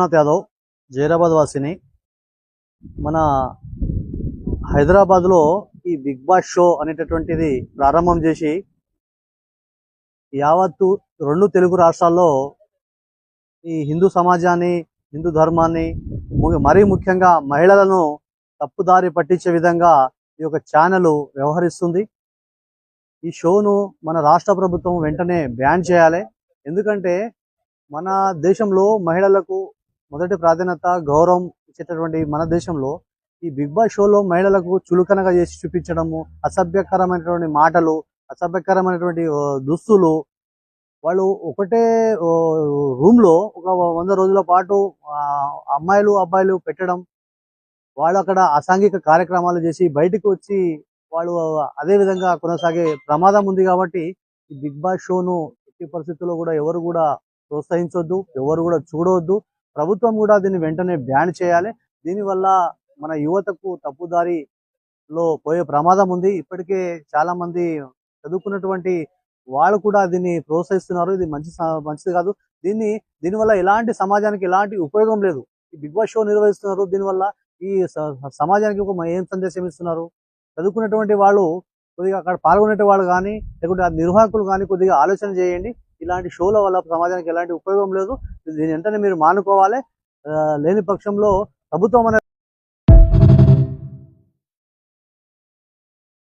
విశ్వనాథ్ యాదవ్ జైరాబాద్ వాసిని. మన హైదరాబాద్లో ఈ బిగ్ బాస్ షో అనేటటువంటిది ప్రారంభం చేసి యావత్తు 2 తెలుగు రాష్ట్రాల్లో ఈ హిందూ సమాజాన్ని, హిందూ ధర్మాన్ని, మరీ ముఖ్యంగా మహిళలను తప్పుదారి పట్టించే విధంగా ఈ యొక్క ఛానల్ వ్యవహరిస్తుంది. ఈ షోను మన రాష్ట్ర ప్రభుత్వం వెంటనే బ్యాన్ చేయాలి. ఎందుకంటే మన దేశంలో మహిళలకు మొదటి ప్రాధాన్యత, గౌరవం ఇచ్చేటటువంటి మన దేశంలో ఈ బిగ్ బాస్ షోలో మహిళలకు చులకనగా చేసి చూపించడము, అసభ్యకరమైనటువంటి మాటలు, అసభ్యకరమైనటువంటి దుస్తులు, వాళ్ళు ఒకటే రూమ్లో ఒక 100 రోజుల పాటు అమ్మాయిలు అబ్బాయిలు పెట్టడం, వాళ్ళు అక్కడ అసాంఘిక కార్యక్రమాలు చేసి బయటకు వచ్చి వాళ్ళు అదే విధంగా కొనసాగే ప్రమాదం ఉంది. కాబట్టి ఈ బిగ్ బాస్ షోను ఎట్టి పరిస్థితుల్లో కూడా ఎవరు కూడా ప్రోత్సహించొద్దు, ఎవరు కూడా చూడవద్దు. ప్రభుత్వం కూడా దీన్ని వెంటనే బ్యాన్ చేయాలి. దీనివల్ల మన యువతకు తప్పుదారిలో పోయే ప్రమాదం ఉంది. ఇప్పటికే చాలా మంది చదువుకున్నటువంటి వాళ్ళు కూడా దీన్ని ప్రోత్సహిస్తున్నారు. ఇది మంచిది కాదు. దీనివల్ల ఎలాంటి సమాజానికి ఎలాంటి ఉపయోగం లేదు. ఈ బిగ్ బాస్ షో నిర్వహిస్తున్నారు, దీనివల్ల ఈ సమాజానికి ఏం సందేశం ఇస్తున్నారు? చదువుకున్నటువంటి వాళ్ళు కొద్దిగా అక్కడ పాల్గొనే వాళ్ళు కానీ, లేకుంటే ఆ నిర్వాహకులు కానీ కొద్దిగా ఆలోచన చేయండి. ఇలాంటి షోల వల్ల సమాజానికి ఎలాంటి ఉపయోగం లేదు. దీని వెంటనే మీరు మానుకోవాలి. లేని పక్షంలో ప్రభుత్వం